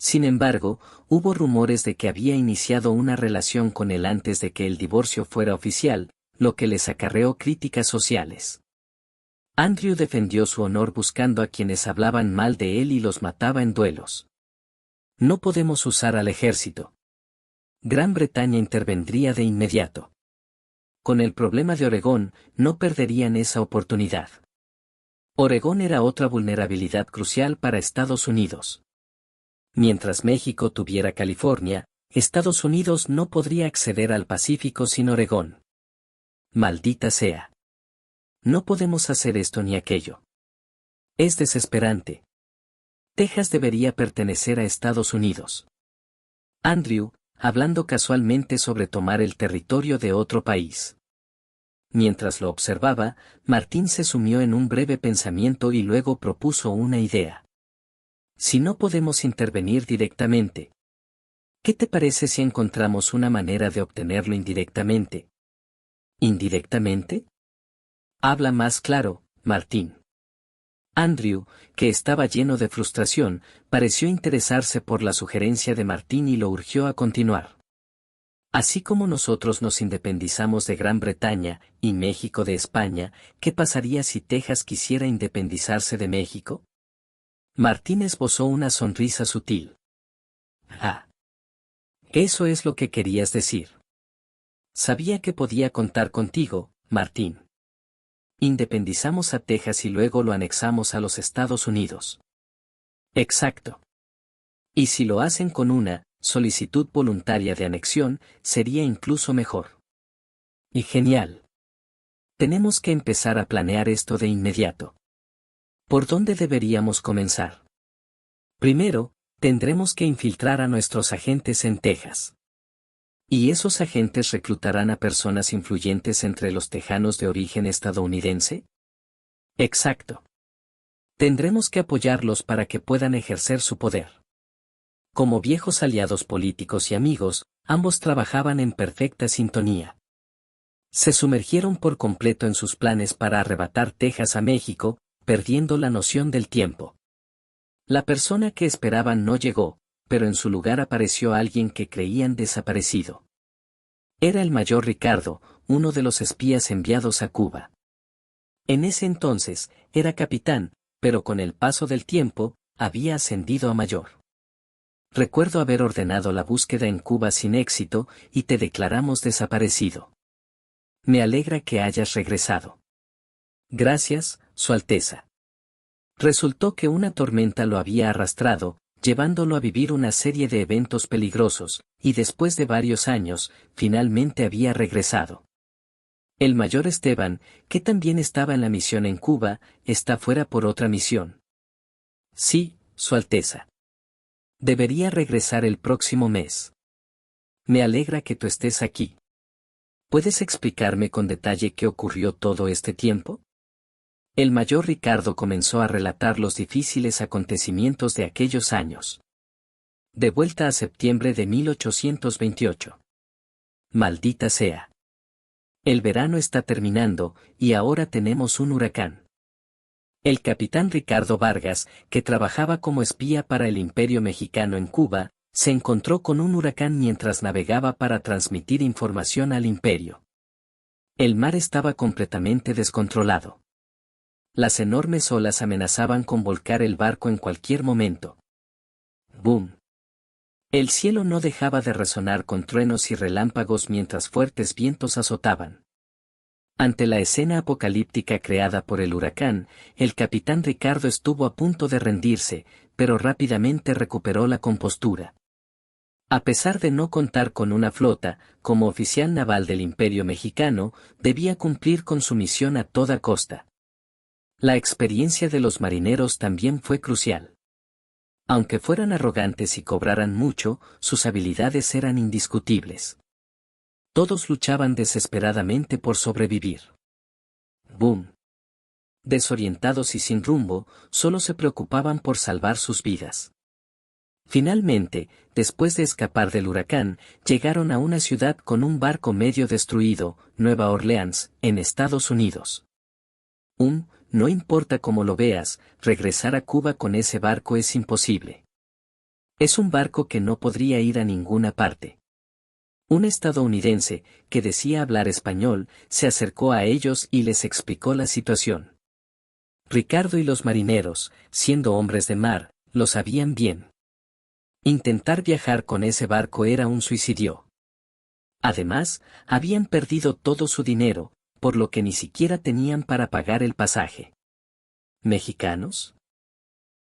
Sin embargo, hubo rumores de que había iniciado una relación con él antes de que el divorcio fuera oficial, lo que les acarreó críticas sociales. Andrew defendió su honor buscando a quienes hablaban mal de él y los mataba en duelos. No podemos usar al ejército. Gran Bretaña intervendría de inmediato. Con el problema de Oregón, no perderían esa oportunidad. Oregón era otra vulnerabilidad crucial para Estados Unidos. Mientras México tuviera California, Estados Unidos no podría acceder al Pacífico sin Oregón. Maldita sea. No podemos hacer esto ni aquello. Es desesperante. Texas debería pertenecer a Estados Unidos. Andrew, hablando casualmente sobre tomar el territorio de otro país. Mientras lo observaba, Martín se sumió en un breve pensamiento y luego propuso una idea. Si no podemos intervenir directamente, ¿qué te parece si encontramos una manera de obtenerlo indirectamente? ¿Indirectamente? Habla más claro, Martín. Andrew, que estaba lleno de frustración, pareció interesarse por la sugerencia de Martín y lo urgió a continuar. Así como nosotros nos independizamos de Gran Bretaña y México de España, ¿qué pasaría si Texas quisiera independizarse de México? Martín esbozó una sonrisa sutil. Ah. Eso es lo que querías decir. Sabía que podía contar contigo, Martín. Independizamos a Texas y luego lo anexamos a los Estados Unidos. Exacto. Y si lo hacen con una solicitud voluntaria de anexión, sería incluso mejor. Y genial. Tenemos que empezar a planear esto de inmediato. ¿Por dónde deberíamos comenzar? Primero, tendremos que infiltrar a nuestros agentes en Texas. ¿Y esos agentes reclutarán a personas influyentes entre los tejanos de origen estadounidense? Exacto. Tendremos que apoyarlos para que puedan ejercer su poder. Como viejos aliados políticos y amigos, ambos trabajaban en perfecta sintonía. Se sumergieron por completo en sus planes para arrebatar Texas a México, perdiendo la noción del tiempo. La persona que esperaban no llegó, pero en su lugar apareció alguien que creían desaparecido. Era el mayor Ricardo, uno de los espías enviados a Cuba. En ese entonces, era capitán, pero con el paso del tiempo, había ascendido a mayor. Recuerdo haber ordenado la búsqueda en Cuba sin éxito y te declaramos desaparecido. Me alegra que hayas regresado. Gracias, Su Alteza. Resultó que una tormenta lo había arrastrado, llevándolo a vivir una serie de eventos peligrosos, y después de varios años, finalmente había regresado. El mayor Esteban, que también estaba en la misión en Cuba, está fuera por otra misión. Sí, Su Alteza. Debería regresar el próximo mes. Me alegra que tú estés aquí. ¿Puedes explicarme con detalle qué ocurrió todo este tiempo? El mayor Ricardo comenzó a relatar los difíciles acontecimientos de aquellos años. De vuelta a septiembre de 1828. Maldita sea. El verano está terminando, y ahora tenemos un huracán. El capitán Ricardo Vargas, que trabajaba como espía para el Imperio Mexicano en Cuba, se encontró con un huracán mientras navegaba para transmitir información al Imperio. El mar estaba completamente descontrolado. Las enormes olas amenazaban con volcar el barco en cualquier momento. ¡Boom! El cielo no dejaba de resonar con truenos y relámpagos mientras fuertes vientos azotaban. Ante la escena apocalíptica creada por el huracán, el capitán Ricardo estuvo a punto de rendirse, pero rápidamente recuperó la compostura. A pesar de no contar con una flota, como oficial naval del Imperio Mexicano, debía cumplir con su misión a toda costa. La experiencia de los marineros también fue crucial. Aunque fueran arrogantes y cobraran mucho, sus habilidades eran indiscutibles. Todos luchaban desesperadamente por sobrevivir. ¡Boom! Desorientados y sin rumbo, solo se preocupaban por salvar sus vidas. Finalmente, después de escapar del huracán, llegaron a una ciudad con un barco medio destruido, Nueva Orleans, en Estados Unidos. No importa cómo lo veas, regresar a Cuba con ese barco es imposible. Es un barco que no podría ir a ninguna parte. Un estadounidense, que decía hablar español, se acercó a ellos y les explicó la situación. Ricardo y los marineros, siendo hombres de mar, lo sabían bien. Intentar viajar con ese barco era un suicidio. Además, habían perdido todo su dinero, por lo que ni siquiera tenían para pagar el pasaje. ¿Mexicanos?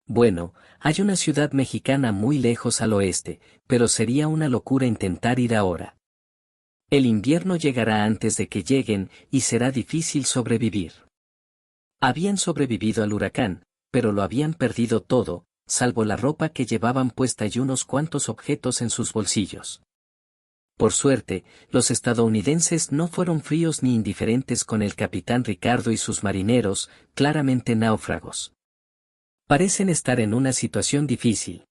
Bueno, hay una ciudad mexicana muy lejos al oeste, pero sería una locura intentar ir ahora. El invierno llegará antes de que lleguen y será difícil sobrevivir. Habían sobrevivido al huracán, pero lo habían perdido todo, salvo la ropa que llevaban puesta y unos cuantos objetos en sus bolsillos. Por suerte, los estadounidenses no fueron fríos ni indiferentes con el capitán Ricardo y sus marineros, claramente náufragos. Parecen estar en una situación difícil.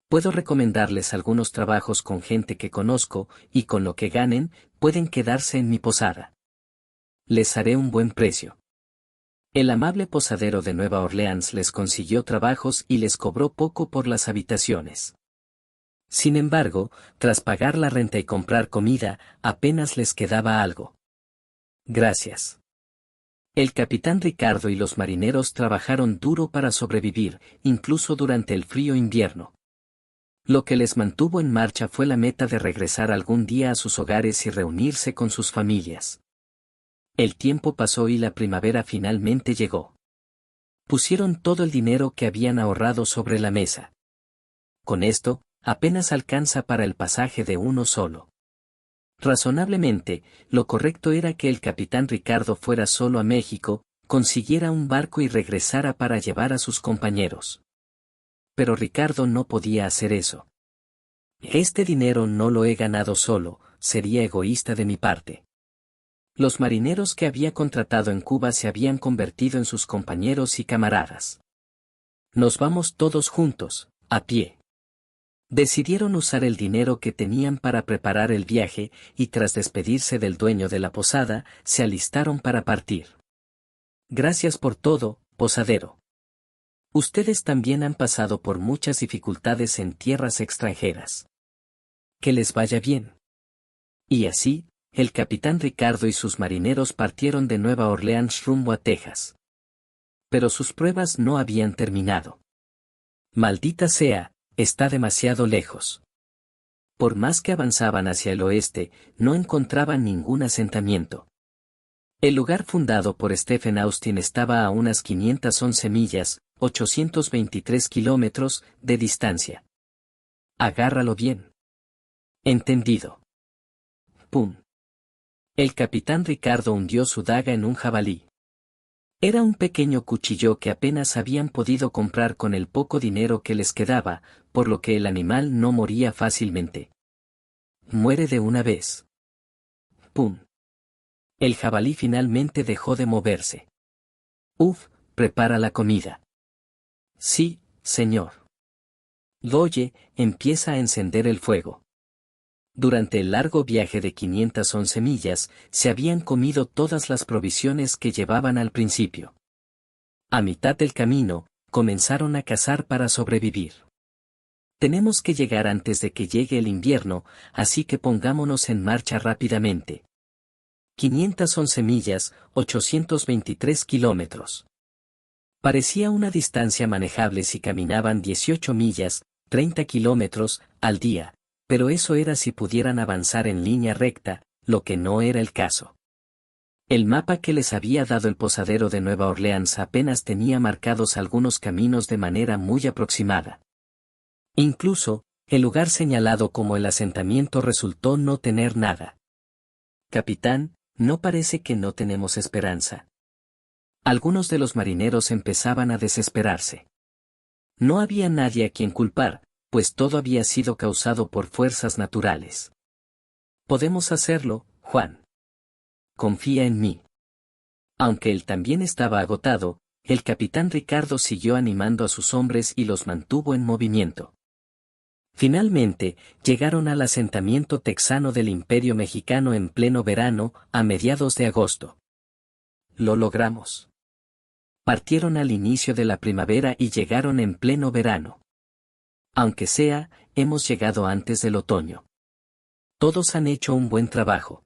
Puedo recomendarles algunos trabajos con gente que conozco, y con lo que ganen, pueden quedarse en mi posada. Les haré un buen precio. El amable posadero de Nueva Orleans les consiguió trabajos y les cobró poco por las habitaciones. Sin embargo, tras pagar la renta y comprar comida, apenas les quedaba algo. Gracias. El capitán Ricardo y los marineros trabajaron duro para sobrevivir, incluso durante el frío invierno. Lo que les mantuvo en marcha fue la meta de regresar algún día a sus hogares y reunirse con sus familias. El tiempo pasó y la primavera finalmente llegó. Pusieron todo el dinero que habían ahorrado sobre la mesa. Con esto, apenas alcanza para el pasaje de uno solo. Razonablemente, lo correcto era que el capitán Ricardo fuera solo a México, consiguiera un barco y regresara para llevar a sus compañeros. Pero Ricardo no podía hacer eso. Este dinero no lo he ganado solo, sería egoísta de mi parte. Los marineros que había contratado en Cuba se habían convertido en sus compañeros y camaradas. Nos vamos todos juntos, a pie. Decidieron usar el dinero que tenían para preparar el viaje, y tras despedirse del dueño de la posada, se alistaron para partir. Gracias por todo, posadero. Ustedes también han pasado por muchas dificultades en tierras extranjeras. Que les vaya bien. Y así, el capitán Ricardo y sus marineros partieron de Nueva Orleans rumbo a Texas. Pero sus pruebas no habían terminado. Maldita sea, está demasiado lejos. Por más que avanzaban hacia el oeste, no encontraban ningún asentamiento. El lugar fundado por Stephen Austin estaba a unas 511 millas, 823 kilómetros, de distancia. Agárralo bien. Entendido. Pum. El capitán Ricardo hundió su daga en un jabalí. Era un pequeño cuchillo que apenas habían podido comprar con el poco dinero que les quedaba, por lo que el animal no moría fácilmente. Muere de una vez. Pum. El jabalí finalmente dejó de moverse. Uf, prepara la comida. Sí, señor. Doye, empieza a encender el fuego. Durante el largo viaje de 511 millas, se habían comido todas las provisiones que llevaban al principio. A mitad del camino, comenzaron a cazar para sobrevivir. Tenemos que llegar antes de que llegue el invierno, así que pongámonos en marcha rápidamente. 511 millas, 823 kilómetros. Parecía una distancia manejable si caminaban 18 millas, 30 kilómetros, al día. Pero eso era si pudieran avanzar en línea recta, lo que no era el caso. El mapa que les había dado el posadero de Nueva Orleans apenas tenía marcados algunos caminos de manera muy aproximada. Incluso, el lugar señalado como el asentamiento resultó no tener nada. Capitán, no parece que no tenemos esperanza. Algunos de los marineros empezaban a desesperarse. No había nadie a quien culpar, pues todo había sido causado por fuerzas naturales. Podemos hacerlo, Juan. Confía en mí. Aunque él también estaba agotado, el capitán Ricardo siguió animando a sus hombres y los mantuvo en movimiento. Finalmente, llegaron al asentamiento texano del Imperio Mexicano en pleno verano, a mediados de agosto. Lo logramos. Partieron al inicio de la primavera y llegaron en pleno verano. Aunque sea, hemos llegado antes del otoño. Todos han hecho un buen trabajo.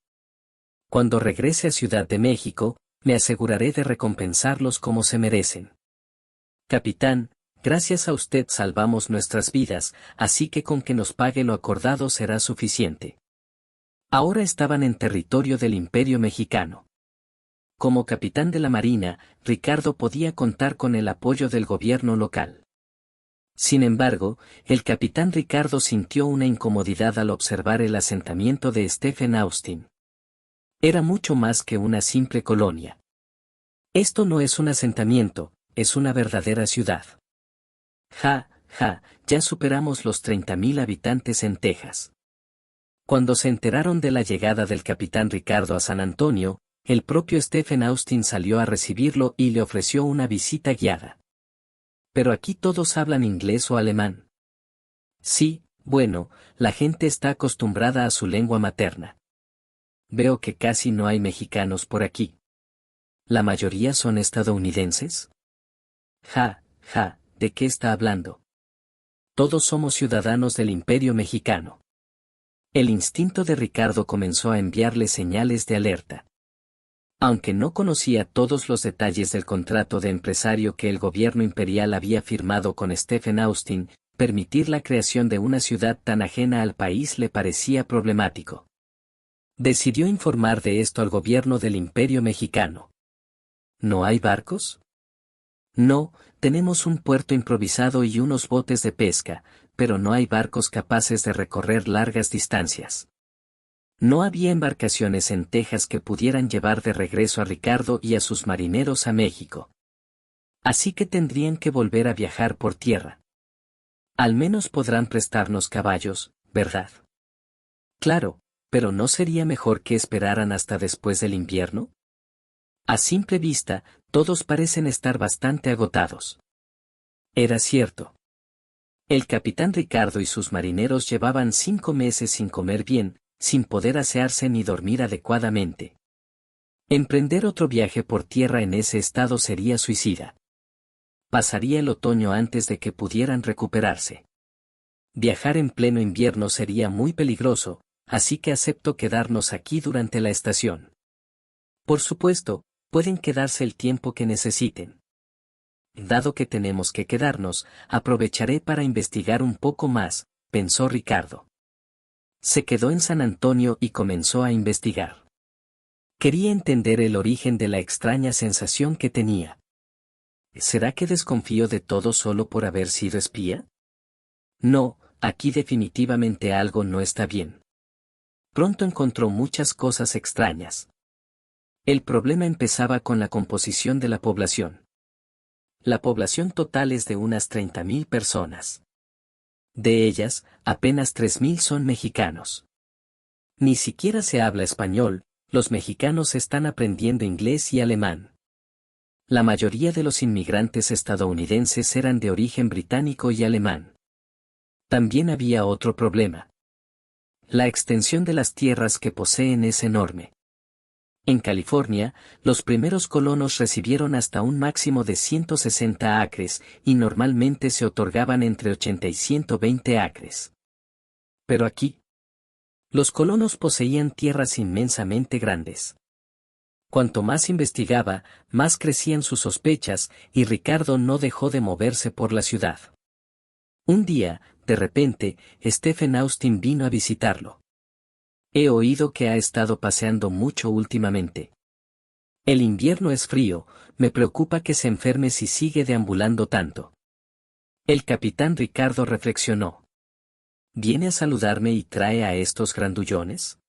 Cuando regrese a Ciudad de México, me aseguraré de recompensarlos como se merecen. Capitán, gracias a usted salvamos nuestras vidas, así que con que nos pague lo acordado será suficiente. Ahora estaban en territorio del Imperio Mexicano. Como capitán de la Marina, Ricardo podía contar con el apoyo del gobierno local. Sin embargo, el capitán Ricardo sintió una incomodidad al observar el asentamiento de Stephen Austin. Era mucho más que una simple colonia. Esto no es un asentamiento, es una verdadera ciudad. Ja, ya superamos los 30,000 habitantes en Texas. Cuando se enteraron de la llegada del capitán Ricardo a San Antonio, el propio Stephen Austin salió a recibirlo y le ofreció una visita guiada. Pero aquí todos hablan inglés o alemán. Sí, bueno, la gente está acostumbrada a su lengua materna. Veo que casi no hay mexicanos por aquí. ¿La mayoría son estadounidenses? Ja, ¿de qué está hablando? Todos somos ciudadanos del Imperio Mexicano. El instinto de Ricardo comenzó a enviarle señales de alerta. Aunque no conocía todos los detalles del contrato de empresario que el gobierno imperial había firmado con Stephen Austin, permitir la creación de una ciudad tan ajena al país le parecía problemático. Decidió informar de esto al gobierno del Imperio Mexicano. ¿No hay barcos? No, tenemos un puerto improvisado y unos botes de pesca, pero no hay barcos capaces de recorrer largas distancias. No había embarcaciones en Texas que pudieran llevar de regreso a Ricardo y a sus marineros a México. Así que tendrían que volver a viajar por tierra. Al menos podrán prestarnos caballos, ¿verdad? Claro, pero ¿no sería mejor que esperaran hasta después del invierno? A simple vista, todos parecen estar bastante agotados. Era cierto. El capitán Ricardo y sus marineros llevaban 5 meses sin comer bien, sin poder asearse ni dormir adecuadamente. Emprender otro viaje por tierra en ese estado sería suicida. Pasaría el otoño antes de que pudieran recuperarse. Viajar en pleno invierno sería muy peligroso, así que acepto quedarnos aquí durante la estación. Por supuesto, pueden quedarse el tiempo que necesiten. Dado que tenemos que quedarnos, aprovecharé para investigar un poco más, pensó Ricardo. Se quedó en San Antonio y comenzó a investigar. Quería entender el origen de la extraña sensación que tenía. ¿Será que desconfío de todo solo por haber sido espía? No, aquí definitivamente algo no está bien. Pronto encontró muchas cosas extrañas. El problema empezaba con la composición de la población. La población total es de unas 30.000 personas. De ellas, apenas 3.000 son mexicanos. Ni siquiera se habla español, los mexicanos están aprendiendo inglés y alemán. La mayoría de los inmigrantes estadounidenses eran de origen británico y alemán. También había otro problema. La extensión de las tierras que poseen es enorme. En California, los primeros colonos recibieron hasta un máximo de 160 acres y normalmente se otorgaban entre 80 y 120 acres. Pero aquí, los colonos poseían tierras inmensamente grandes. Cuanto más investigaba, más crecían sus sospechas y Ricardo no dejó de moverse por la ciudad. Un día, de repente, Stephen Austin vino a visitarlo. He oído que ha estado paseando mucho últimamente. El invierno es frío, me preocupa que se enferme si sigue deambulando tanto. El capitán Ricardo reflexionó. ¿Viene a saludarme y trae a estos grandullones?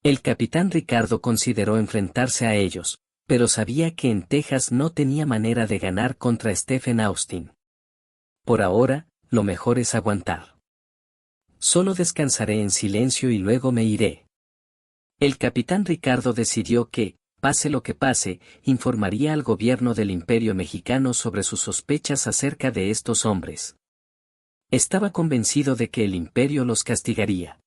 El capitán Ricardo consideró enfrentarse a ellos, pero sabía que en Texas no tenía manera de ganar contra Stephen Austin. Por ahora, lo mejor es aguantar. Solo descansaré en silencio y luego me iré. El capitán Ricardo decidió que, pase lo que pase, informaría al gobierno del Imperio Mexicano sobre sus sospechas acerca de estos hombres. Estaba convencido de que el Imperio los castigaría.